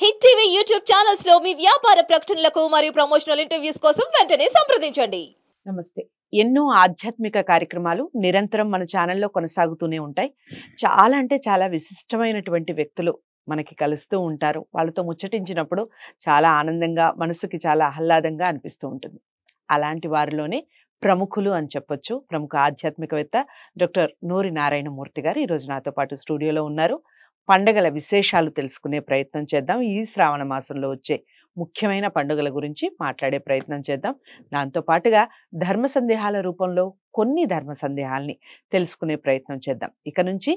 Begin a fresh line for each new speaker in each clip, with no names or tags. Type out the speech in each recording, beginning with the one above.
Hit TV YouTube channels లో మీ వ్యాపార ప్రకటనలకు మరియు ప్రమోషనల్ ఇంటర్వ్యూస్ కోసం వెంటనే సంప్రదించండి.
నమస్తే. ఎన్నో ఆధ్యాత్మిక కార్యక్రమాలు నిరంతరం మన ఛానల్లో కొనసాగుతూనే ఉంటాయి. చాలా అంటే చాలా విశిష్టమైనటువంటి వ్యక్తులు మనకి కలుస్తూ ఉంటారు. వాళ్ళతో ముచ్చటించినప్పుడు చాలా ఆనందంగా, మనసుకి చాలా ఆహ్లాదంగా అనిపిస్తూ ఉంటుంది. అలాంటి వారిలోనే ప్రముఖులు అని చెప్పొచ్చు. ప్రముఖ ఆధ్యాత్మికవేత్త డాక్టర్ నూరి నారాయణమూర్తి గారు ఈరోజు నాతో పాటు స్టూడియోలో ఉన్నారు. పండగల విశేషాలు తెలుసుకునే ప్రయత్నం చేద్దాం. ఈ శ్రావణ మాసంలో వచ్చే ముఖ్యమైన పండుగల గురించి మాట్లాడే ప్రయత్నం చేద్దాం. దాంతో పాటుగా ధర్మ సందేహాల రూపంలో కొన్ని ధర్మ సందేహాల్ని తెలుసుకునే ప్రయత్నం చేద్దాం. ఇక నుంచి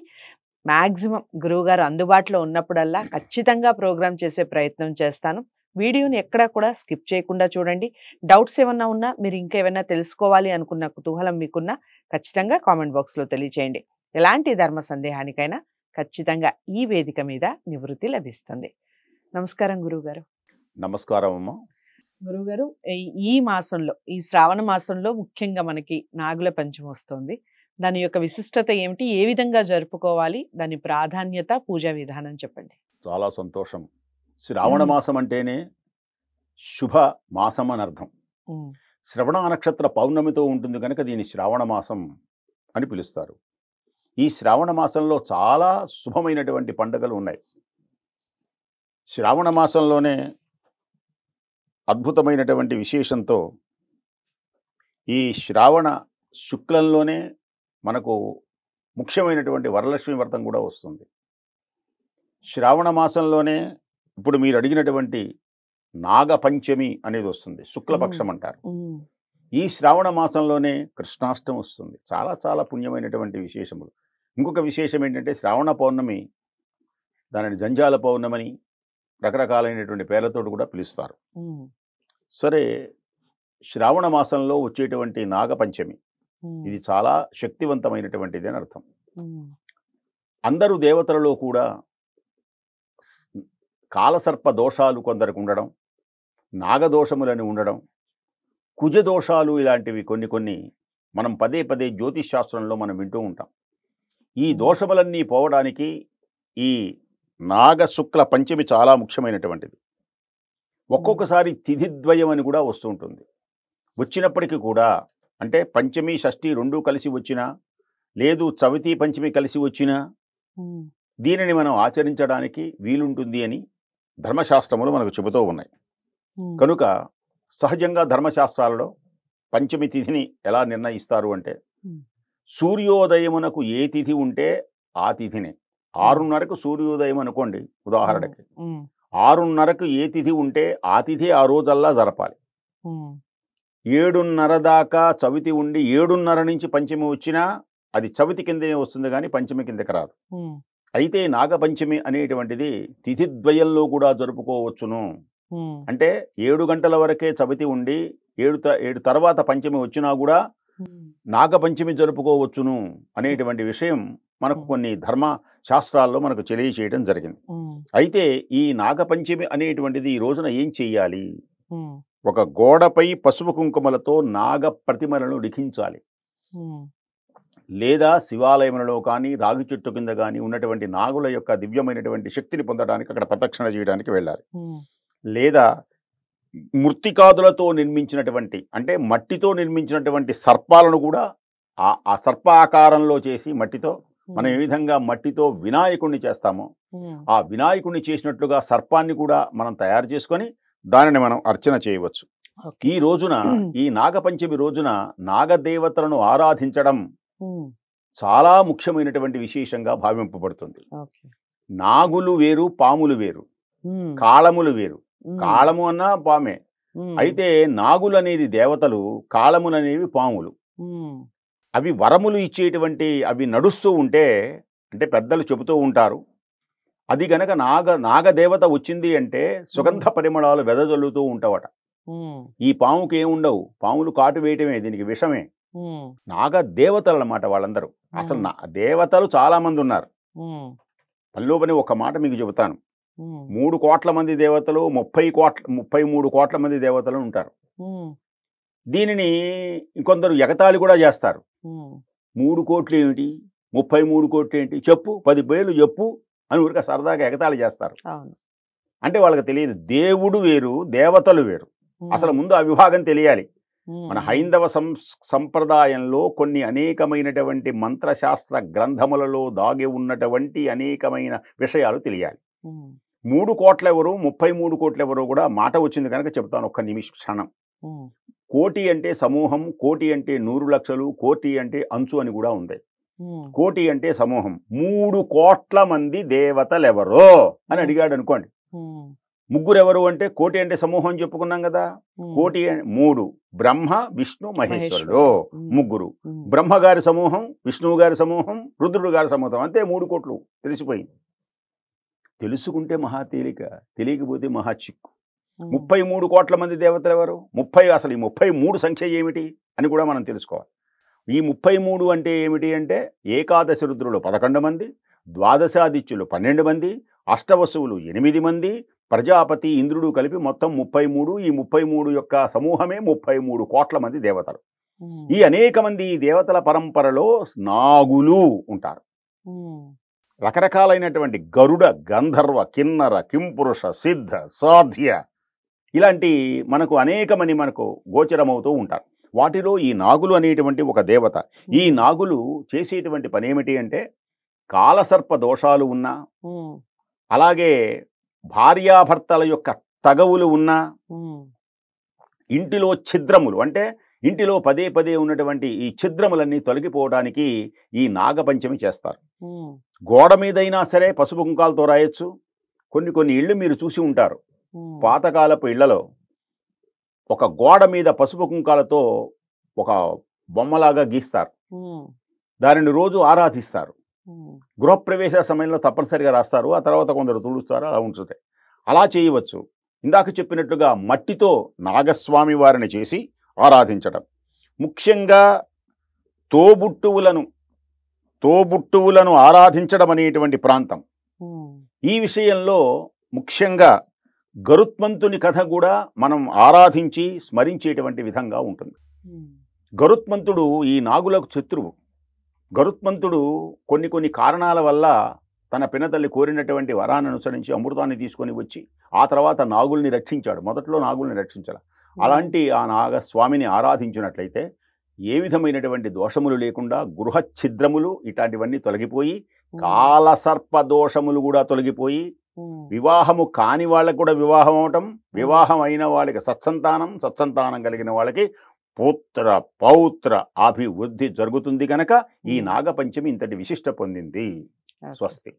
మ్యాక్సిమం గురువుగారు అందుబాటులో ఉన్నప్పుడల్లా ఖచ్చితంగా ప్రోగ్రామ్ చేసే ప్రయత్నం చేస్తాను. వీడియోని ఎక్కడా కూడా స్కిప్ చేయకుండా చూడండి. డౌట్స్ ఏమన్నా ఉన్నా, మీరు ఇంకేమైనా తెలుసుకోవాలి అనుకున్న కుతూహలం మీకున్నా ఖచ్చితంగా కామెంట్ బాక్స్లో తెలియచేయండి. ఎలాంటి ధర్మ సందేహానికైనా ఖచ్చితంగా ఈ వేదిక మీద నివృత్తి లభిస్తుంది. నమస్కారం గురువుగారు.
నమస్కారం అమ్మ.
గురువుగారు, ఈ మాసంలో, ఈ శ్రావణ మాసంలో ముఖ్యంగా మనకి నాగుల పంచమి వస్తుంది. దాని యొక్క విశిష్టత ఏమిటి, ఏ విధంగా జరుపుకోవాలి, దాని ప్రాధాన్యత, పూజా విధానం చెప్పండి.
చాలా సంతోషం. శ్రావణ మాసం అంటేనే శుభ మాసం అని అర్థం. శ్రవణ నక్షత్ర పౌర్ణమితో ఉంటుంది కనుక దీన్ని శ్రావణ మాసం అని పిలుస్తారు. ఈ శ్రావణ మాసంలో చాలా శుభమైనటువంటి పండుగలు ఉన్నాయి. శ్రావణ మాసంలోనే అద్భుతమైనటువంటి విశేషంతో ఈ శ్రావణ శుక్లంలోనే మనకు ముఖ్యమైనటువంటి వరలక్ష్మి వ్రతం కూడా వస్తుంది. శ్రావణ మాసంలోనే ఇప్పుడు మీరు అడిగినటువంటి నాగపంచమి అనేది వస్తుంది, శుక్లపక్షం అంటారు. ఈ శ్రావణ మాసంలోనే కృష్ణాష్టమి వస్తుంది. చాలా చాలా పుణ్యమైనటువంటి విశేషములు. ఇంకొక విశేషం ఏంటంటే శ్రావణ పౌర్ణమి, దానిని జంజాల పౌర్ణమని రకరకాలైనటువంటి పేర్లతో కూడా పిలుస్తారు. సరే, శ్రావణ మాసంలో వచ్చేటువంటి నాగపంచమి ఇది చాలా శక్తివంతమైనటువంటిది అని అర్థం. అందరూ దేవతలలో కూడా కాలసర్ప దోషాలు కొందరికి ఉండడం, నాగదోషములని ఉండడం, కుజదోషాలు ఇలాంటివి కొన్ని కొన్ని మనం పదే పదే జ్యోతిష్ శాస్త్రంలో మనం వింటూ ఉంటాం. ఈ దోషములన్నీ పోవడానికి ఈ నాగశుక్ల పంచమి చాలా ముఖ్యమైనటువంటిది. ఒక్కొక్కసారి తిథిద్వయం అని కూడా వస్తూ ఉంటుంది. వచ్చినప్పటికీ కూడా అంటే పంచమి షష్ఠి రెండూ కలిసి వచ్చినా, లేదు చవితి పంచమి కలిసి వచ్చినా దీనిని మనం ఆచరించడానికి వీలుంటుంది అని ధర్మశాస్త్రములు మనకు చెబుతూ ఉన్నాయి. కనుక సహజంగా ధర్మశాస్త్రాలలో పంచమి తిథిని ఎలా నిర్ణయిస్తారు అంటే, సూర్యోదయమునకు ఏ తిథి ఉంటే ఆ తిథిని, 6:30కు సూర్యోదయం అనుకోండి ఉదాహరణకి, 6:30కు ఏ తిథి ఉంటే ఆ తిథి ఆ రోజల్లా జరపాలి. 7:30 దాకా చవితి ఉండి 7:30 నుంచి పంచమి వచ్చినా అది చవితి కిందనే వస్తుంది కానీ పంచమి కిందకి రాదు. అయితే నాగపంచమి అనేటువంటిది తిథిద్వయంలో కూడా జరుపుకోవచ్చును. అంటే 7 గంటల వరకే చవితి ఉండి 7 తర్వాత పంచమి వచ్చినా కూడా నాగపంచమి జరుపుకోవచ్చును అనేటువంటి విషయం మనకు కొన్ని ధర్మ శాస్త్రాల్లో మనకు తెలియచేయడం జరిగింది. అయితే ఈ నాగపంచమి అనేటువంటిది ఈ రోజున ఏం చెయ్యాలి? ఒక గోడపై పసుపు కుంకుమలతో నాగ ప్రతిమలను లిఖించాలి. లేదా శివాలయంలో కానీ రాగి చెట్టు కింద కానీ ఉన్నటువంటి నాగుల యొక్క దివ్యమైనటువంటి శక్తిని పొందడానికి అక్కడ ప్రదక్షిణ చేయడానికి వెళ్ళాలి. లేదా మృత్తికాదులతో నిర్మించినటువంటి, అంటే మట్టితో నిర్మించినటువంటి సర్పాలను కూడా ఆ సర్ప ఆకారంలో చేసి మట్టితో, మనం ఏ విధంగా మట్టితో వినాయకుడిని చేస్తామో ఆ వినాయకుడిని చేసినట్లుగా సర్పాన్ని కూడా మనం తయారు చేసుకొని దానిని మనం అర్చన చేయవచ్చు. ఈ రోజున, ఈ నాగపంచమి రోజున నాగదేవతలను ఆరాధించడం చాలా ముఖ్యమైనటువంటి విశేషంగా భావింపబడుతుంది. నాగులు వేరు, పాములు వేరు, కాళములు వేరు. కాళము అన్నా పామే. అయితే నాగులు అనేది దేవతలు, కాళములు అనేవి పాములు. అవి వరములు ఇచ్చేటువంటి, అవి నడుస్తూ ఉంటే, అంటే పెద్దలు చెబుతూ ఉంటారు, అది గనక నాగదేవత వచ్చింది అంటే సుగంధ పరిమళాలు వెదజల్లుతూ ఉంటావట. ఈ పాముకి ఏముండవు, పాములు కాటు వేయటమే, దీనికి విషమే. నాగదేవతలు అన్నమాట వాళ్ళందరూ. అసలు దేవతలు చాలా మంది ఉన్నారు. పనిలోపని ఒక మాట మీకు చెబుతాను. 3 కోట్ల మంది దేవతలు, 33 కోట్ల మంది దేవతలు ఉంటారు. దీనిని కొందరు ఎగతాళి కూడా చేస్తారు. 3 కోట్లు ఏమిటి, 33 కోట్లు ఏంటి, చెప్పు 10 పేర్లు చెప్పు అని ఊరిక సరదాగా ఎగతాళి చేస్తారు. అంటే వాళ్ళకి తెలియదు దేవుడు వేరు, దేవతలు వేరు. అసలు ముందు ఆ విభాగం తెలియాలి. మన హైందవ సంప్రదాయంలో కొన్ని అనేకమైనటువంటి మంత్రశాస్త్ర గ్రంథములలో దాగి ఉన్నటువంటి అనేకమైన విషయాలు తెలియాలి. 3 కోట్ల ఎవరు, 33 కోట్ల ఎవరు కూడా మాట వచ్చింది కనుక చెప్తాను ఒక్క క్షణం. కోటి అంటే సమూహం, కోటి అంటే 100 లక్షలు, కోటి అంటే అంచు అని కూడా ఉంది. కోటి అంటే సమూహం. 3 కోట్ల మంది దేవతలెవరో అని అడిగాడు అనుకోండి. 3 ఎవరు అంటే కోటి అంటే సమూహం చెప్పుకున్నాం కదా. కోటి 3 బ్రహ్మ, విష్ణు, మహేశ్వరుడు 3. బ్రహ్మ గారి సమూహం, విష్ణువు గారి సమూహం, రుద్రుడు గారి సమూహం, అంతే 3 కోట్లు. తెలిసిపోయింది. తెలుసుకుంటే మహా తేలిక, తెలియకపోతే మహా చిక్కు. 33 కోట్ల మంది దేవతలు ఎవరు? అసలు ఈ 33 సంఖ్య ఏమిటి అని కూడా మనం తెలుసుకోవాలి. ఈ 33 అంటే ఏమిటి అంటే ఏకాదశి రుద్రులు 11 మంది, ద్వాదశాదిత్యులు 12 మంది, అష్టవసువులు 8 మంది, ప్రజాపతి, ఇంద్రుడు కలిపి మొత్తం 33. ఈ 33 యొక్క సమూహమే 33 కోట్ల మంది దేవతలు. ఈ అనేక మంది దేవతల పరంపరలో నాగులు ఉంటారు. రకరకాలైనటువంటి గరుడ, గంధర్వ, కిన్నర, కింపురుష, సిద్ధ, సాధ్య ఇలాంటి మనకు గోచరమవుతూ ఉంటారు. వాటిలో ఈ నాగులు అనేటువంటి ఒక దేవత. ఈ నాగులు చేసేటువంటి పని ఏమిటి అంటే కాలసర్ప దోషాలు ఉన్నా, అలాగే భార్యాభర్తల యొక్క తగవులు ఉన్నా, ఇంటిలో ఛిద్రములు అంటే ఇంటిలో పదే పదే ఉన్నటువంటి ఈ ఛిద్రములన్నీ తొలగిపోవడానికి ఈ నాగపంచమి చేస్తారు. గోడ మీదైనా సరే పసుపు కుంకాలతో రాయొచ్చు. కొన్ని ఇళ్ళు మీరు చూసి ఉంటారు. పాతకాలపు ఇళ్లలో ఒక గోడ మీద పసుపు కుంకాలతో ఒక బొమ్మలాగా గీస్తారు. దానిని రోజు ఆరాధిస్తారు. గృహప్రవేశ సమయంలో తప్పనిసరిగా రాస్తారు. ఆ తర్వాత కొందరు తుడుస్తారు. అలా ఉంటుంది. అలా చేయవచ్చు. ఇందాక చెప్పినట్లుగా మట్టితో నాగస్వామి వారిని చేసి ఆరాధించడం. ముఖ్యంగా తోబుట్టువులను ఆరాధించడం అనేటువంటి ప్రాంతం. ఈ విషయంలో ముఖ్యంగా గరుత్మంతుని కథ కూడా మనం ఆరాధించి స్మరించేటువంటి విధంగా ఉంటుంది. గరుత్మంతుడు ఈ నాగులకు శత్రువు. గరుత్మంతుడు కొన్ని కారణాల వల్ల తన పినతల్లి కోరినటువంటి వరాన్ని అనుసరించి అమృతాన్ని తీసుకొని వచ్చి ఆ తర్వాత నాగుల్ని రక్షించాడు. మొదట్లో నాగుల్ని రక్షించాలి. అలాంటి ఆ నాగస్వామిని ఆరాధించినట్లయితే ఏ విధమైనటువంటి దోషములు లేకుండా గృహ ఛిద్రములు ఇట్లాంటివన్నీ తొలగిపోయి, కాలసర్ప దోషములు కూడా తొలగిపోయి, వివాహము కాని వాళ్ళకు కూడా వివాహం అవటం, వివాహం అయిన వాళ్ళకి సత్సంతానం కలిగిన వాళ్ళకి పుత్ర పౌత్ర అభివృద్ధి జరుగుతుంది కనుక ఈ నాగపంచమి ఇంతటి విశిష్ట పొందింది. స్వస్తి.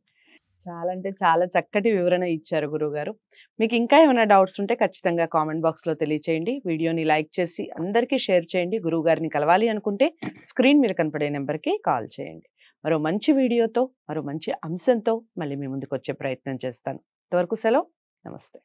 చాలా అంటే చాలా చక్కటి వివరణ ఇచ్చారు గురువుగారు. మీకు ఇంకా ఏమైనా డౌట్స్ ఉంటే ఖచ్చితంగా కామెంట్ బాక్స్లో తెలియచేయండి. వీడియోని లైక్ చేసి అందరికీ షేర్ చేయండి. గురువుగారిని కలవాలి అనుకుంటే స్క్రీన్ మీద కనపడే నెంబర్కి కాల్ చేయండి. మరో మంచి వీడియోతో, మరో మంచి అంశంతో మళ్ళీ మీ ముందుకు వచ్చే ప్రయత్నం చేస్తాను. అంతవరకు సెలవు. నమస్తే.